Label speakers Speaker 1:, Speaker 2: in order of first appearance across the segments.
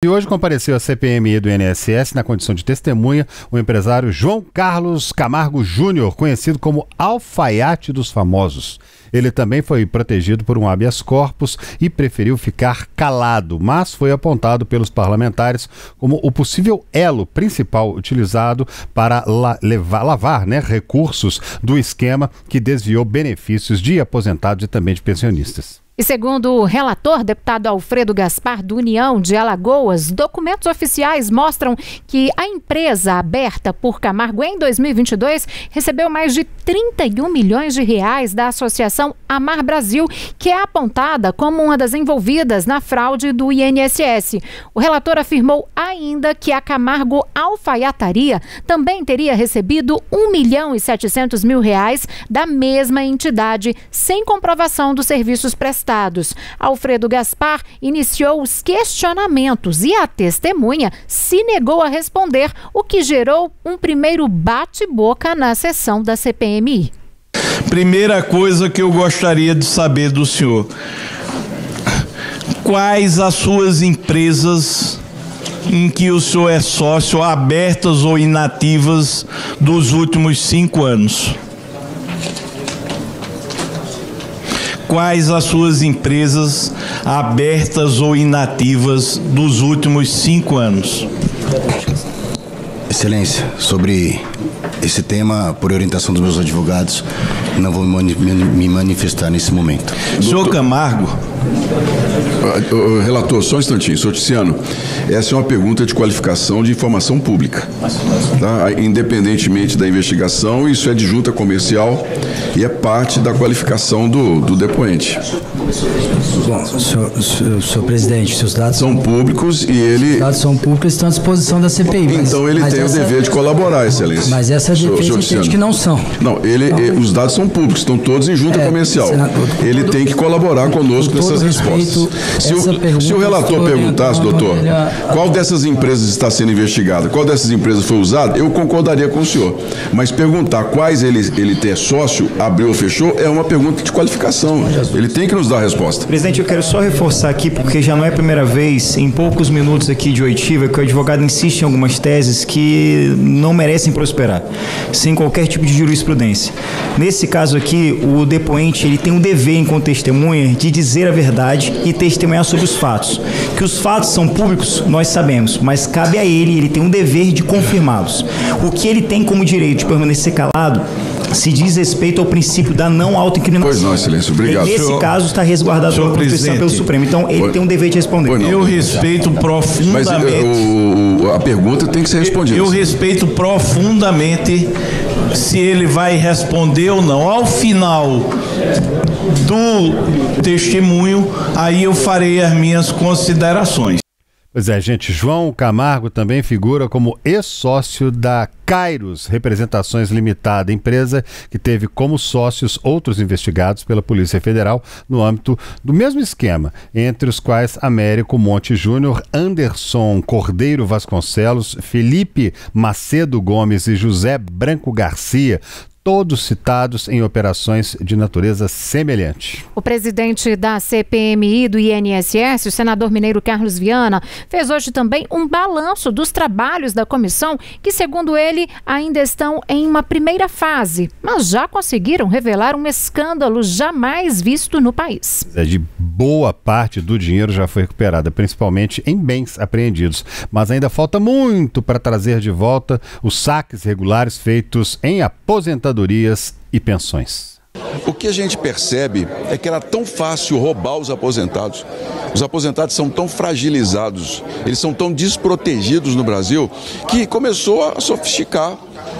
Speaker 1: E hoje compareceu à CPMI do INSS na condição de testemunha o empresário João Carlos Camargo Júnior, conhecido como Alfaiate dos Famosos. Ele também foi protegido por um habeas corpus e preferiu ficar calado, mas foi apontado pelos parlamentares como o possível elo principal utilizado para lavar recursos do esquema que desviou benefícios de aposentados e também de pensionistas.
Speaker 2: E segundo o relator, deputado Alfredo Gaspar, do União de Alagoas, documentos oficiais mostram que a empresa aberta por Camargo em 2022 recebeu mais de 31 milhões de reais da Associação Amar Brasil, que é apontada como uma das envolvidas na fraude do INSS. O relator afirmou ainda que a Camargo Alfaiataria também teria recebido 1.700.000 reais da mesma entidade, sem comprovação dos serviços prestados. Alfredo Gaspar iniciou os questionamentos e a testemunha se negou a responder, o que gerou um primeiro bate-boca na sessão da CPMI.
Speaker 3: Primeira coisa que eu gostaria de saber do senhor: quais as suas empresas em que o senhor é sócio, abertas ou inativas, dos últimos 5 anos? Quais as suas empresas abertas ou inativas dos últimos 5 anos?
Speaker 4: Excelência, sobre esse tema, por orientação dos meus advogados, não vou me manifestar nesse momento.
Speaker 3: Senhor Camargo.
Speaker 5: Relator, só um instantinho. Senhor Ticiano, essa é uma pergunta de qualificação de informação pública. Tá? Independentemente da investigação, isso é de junta comercial e é parte da qualificação do depoente.
Speaker 6: Bom, senhor presidente, seus dados
Speaker 5: são públicos e ele...
Speaker 6: Os dados são públicos e estão à disposição da CPI.
Speaker 5: Então ele tem o dever de colaborar, Excelência.
Speaker 6: Mas essa defesa entende que não são.
Speaker 5: Não, os dados são públicos, estão todos em junta comercial. Senador, ele tem que colaborar conosco nessas respostas. Se o relator perguntasse, doutor, qual dessas empresas está sendo investigada, qual dessas empresas foi usada, eu concordaria com o senhor. Mas perguntar quais ele ter sócio, abriu ou fechou, é uma pergunta de qualificação. Ele tem que nos dar a resposta.
Speaker 7: Presidente, eu quero só reforçar aqui, porque já não é a primeira vez, em poucos minutos aqui de oitiva, que o advogado insiste em algumas teses que não merecem prosperar, sem qualquer tipo de jurisprudência. Nesse caso aqui, o depoente ele tem um dever, enquanto testemunha, de dizer a verdade e testemunhar sobre os fatos. Que os fatos são públicos, nós sabemos, mas cabe a ele tem um dever de confirmá-los. O que ele tem como direito de permanecer calado se diz respeito ao princípio da não autoincriminação.
Speaker 5: Pois não, Excelência, obrigado.
Speaker 7: Nesse caso está resguardado pela Constituição pelo Supremo. Então ele tem um dever de responder.
Speaker 3: Eu respeito profundamente.
Speaker 5: Mas a pergunta tem que ser respondida.
Speaker 3: Eu respeito profundamente se ele vai responder ou não. Ao final do testemunho, aí eu farei as minhas considerações.
Speaker 1: Pois é, gente, João Camargo também figura como ex-sócio da Kairos Representações Limitada, empresa que teve como sócios outros investigados pela Polícia Federal no âmbito do mesmo esquema, entre os quais Américo Monte Júnior, Anderson Cordeiro Vasconcelos, Felipe Macedo Gomes e José Branco Garcia, todos citados em operações de natureza semelhante.
Speaker 2: O presidente da CPMI do INSS, o senador mineiro Carlos Viana, fez hoje também um balanço dos trabalhos da comissão, que, segundo ele, ainda estão em uma primeira fase, mas já conseguiram revelar um escândalo jamais visto no país.
Speaker 1: De boa parte do dinheiro já foi recuperada, principalmente em bens apreendidos, mas ainda falta muito para trazer de volta os saques regulares feitos em aposentadorias e pensões.
Speaker 5: O que a gente percebe é que era tão fácil roubar os aposentados. Os aposentados são tão fragilizados, eles são tão desprotegidos no Brasil, que começou a sofisticar.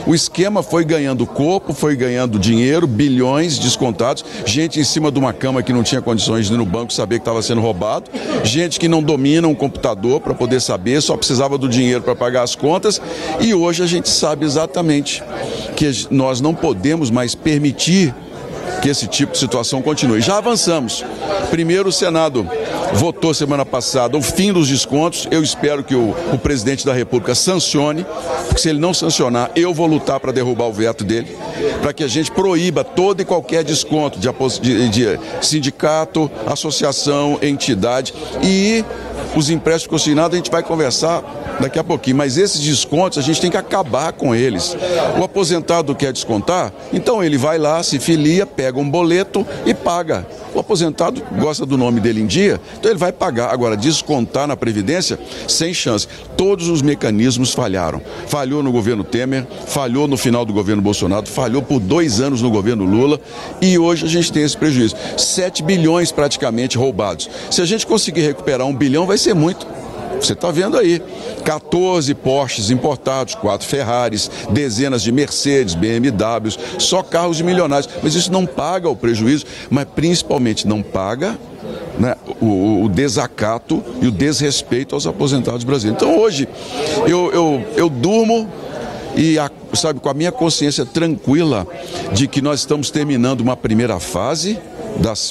Speaker 5: O esquema foi ganhando corpo, foi ganhando dinheiro, bilhões descontados, gente em cima de uma cama que não tinha condições de ir no banco saber que estava sendo roubado, gente que não domina um computador para poder saber, só precisava do dinheiro para pagar as contas, e hoje a gente sabe exatamente que nós não podemos mais permitir que esse tipo de situação continue. Já avançamos. Primeiro, o Senado votou semana passada o fim dos descontos. Eu espero que o presidente da República sancione, porque se ele não sancionar, eu vou lutar para derrubar o veto dele, para que a gente proíba todo e qualquer desconto de sindicato, associação, entidade. E Os empréstimos consignados a gente vai conversar daqui a pouquinho, mas esses descontos a gente tem que acabar com eles. O aposentado quer descontar, então ele vai lá, se filia, pega um boleto e paga. O aposentado gosta do nome dele em dia, então ele vai pagar. Agora, descontar na Previdência, sem chance. Todos os mecanismos falharam. Falhou no governo Temer, falhou no final do governo Bolsonaro, falhou por 2 anos no governo Lula e hoje a gente tem esse prejuízo. 7 bilhões praticamente roubados. Se a gente conseguir recuperar 1 bilhão, vai ser muito. Você está vendo aí, 14 Porsches importados, 4 Ferraris, dezenas de Mercedes, BMWs, só carros de milionários. Mas isso não paga o prejuízo, mas principalmente não paga, né, o desacato e o desrespeito aos aposentados brasileiros. Então hoje eu durmo e, sabe, com a minha consciência tranquila de que nós estamos terminando uma primeira fase,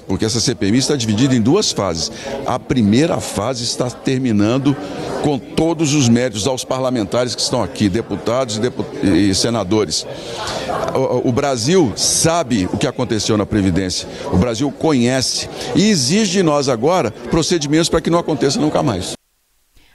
Speaker 5: porque essa CPMI está dividida em 2 fases. A primeira fase está terminando com todos os méritos aos parlamentares que estão aqui, deputados e senadores. O Brasil sabe o que aconteceu na Previdência, o Brasil conhece e exige de nós agora procedimentos para que não aconteça nunca mais.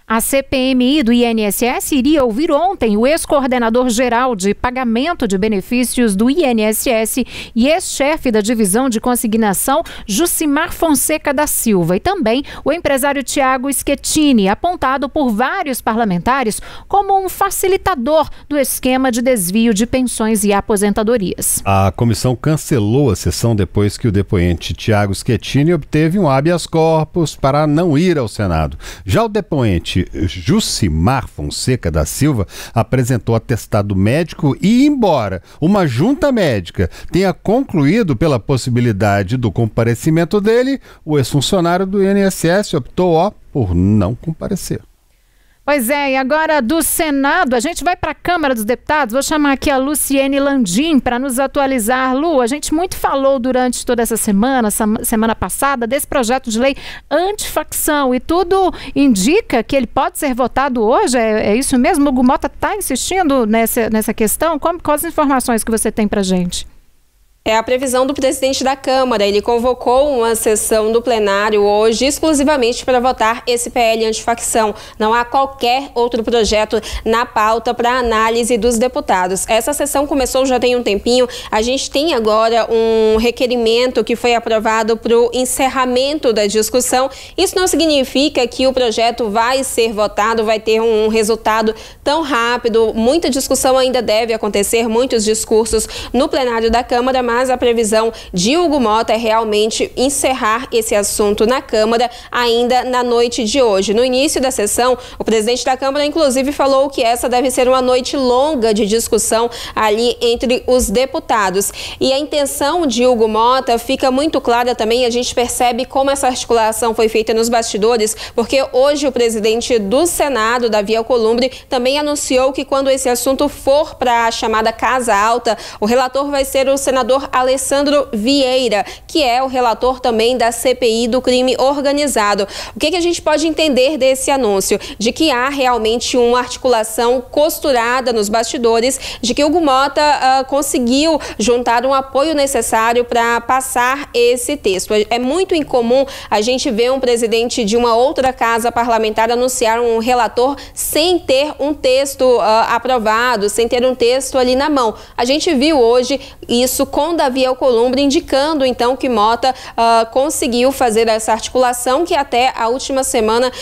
Speaker 2: A CPMI do INSS iria ouvir ontem o ex-coordenador-geral de pagamento de benefícios do INSS e ex-chefe da divisão de consignação, Jucimar Fonseca da Silva, e também o empresário Tiago Schettini, apontado por vários parlamentares como um facilitador do esquema de desvio de pensões e aposentadorias.
Speaker 1: A comissão cancelou a sessão depois que o depoente Tiago Schettini obteve um habeas corpus para não ir ao Senado. Já o depoente Jucimar Fonseca da Silva apresentou atestado médico e, embora uma junta médica tenha concluído pela possibilidade do comparecimento dele, o ex-funcionário do INSS optou por não comparecer.
Speaker 2: Pois é, e agora do Senado, a gente vai para a Câmara dos Deputados. Vou chamar aqui a Luciene Landim para nos atualizar. Lu, a gente muito falou durante toda essa semana passada, desse projeto de lei antifacção, e tudo indica que ele pode ser votado hoje. É isso mesmo? O Hugo Mota está insistindo nessa questão? Quais as informações que você tem para a gente?
Speaker 8: É a previsão do presidente da Câmara. Ele convocou uma sessão do plenário hoje exclusivamente para votar esse PL antifacção. Não há qualquer outro projeto na pauta para análise dos deputados. Essa sessão começou já tem um tempinho. A gente tem agora um requerimento que foi aprovado para o encerramento da discussão. Isso não significa que o projeto vai ser votado, vai ter um resultado tão rápido. Muita discussão ainda deve acontecer, muitos discursos no plenário da Câmara, mas a previsão de Hugo Mota é realmente encerrar esse assunto na Câmara ainda na noite de hoje. No início da sessão, o presidente da Câmara, inclusive, falou que essa deve ser uma noite longa de discussão ali entre os deputados. E a intenção de Hugo Mota fica muito clara também, a gente percebe como essa articulação foi feita nos bastidores, porque hoje o presidente do Senado, Davi Alcolumbre, também anunciou que quando esse assunto for para a chamada Casa Alta, o relator vai ser o senador Alessandro Vieira, que é o relator também da CPI do crime organizado. O que a gente pode entender desse anúncio? De que há realmente uma articulação costurada nos bastidores, de que Hugo Mota conseguiu juntar um apoio necessário para passar esse texto. É muito incomum a gente ver um presidente de uma outra casa parlamentar anunciar um relator sem ter um texto aprovado, sem ter um texto ali na mão. A gente viu hoje isso com Davi Alcolumbre, indicando então que Mota conseguiu fazer essa articulação que até a última semana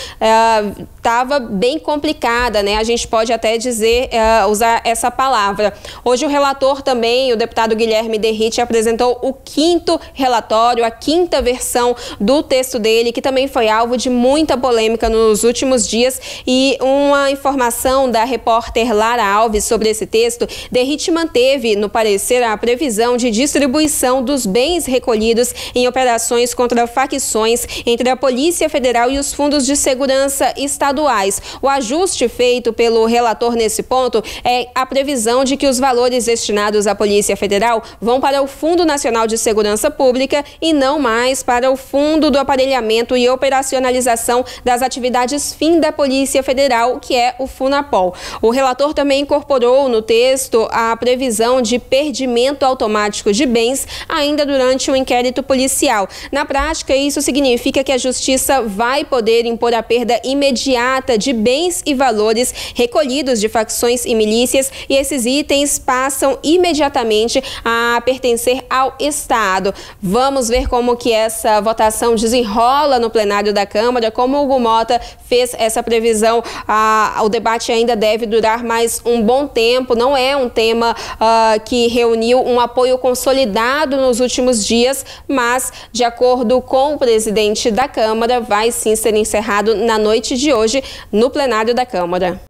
Speaker 8: estava bem complicada, né? A gente pode até dizer, usar essa palavra. Hoje o relator também, o deputado Guilherme Derrite, apresentou o 5º relatório, a 5ª versão do texto dele, que também foi alvo de muita polêmica nos últimos dias. E uma informação da repórter Lara Alves sobre esse texto: Derrite manteve no parecer a previsão de distribuição dos bens recolhidos em operações contra facções entre a Polícia Federal e os fundos de segurança estadual. estaduais. O ajuste feito pelo relator nesse ponto é a previsão de que os valores destinados à Polícia Federal vão para o Fundo Nacional de Segurança Pública e não mais para o Fundo do Aparelhamento e Operacionalização das Atividades Fim da Polícia Federal, que é o FUNAPOL. O relator também incorporou no texto a previsão de perdimento automático de bens ainda durante o inquérito policial. Na prática, isso significa que a Justiça vai poder impor a perda imediata de bens e valores recolhidos de facções e milícias, e esses itens passam imediatamente a pertencer ao Estado. Vamos ver como que essa votação desenrola no plenário da Câmara. Como o Hugo Mota fez essa previsão, o debate ainda deve durar mais um bom tempo. Não é um tema que reuniu um apoio consolidado nos últimos dias, mas, de acordo com o presidente da Câmara, vai sim ser encerrado na noite de hoje no plenário da Câmara.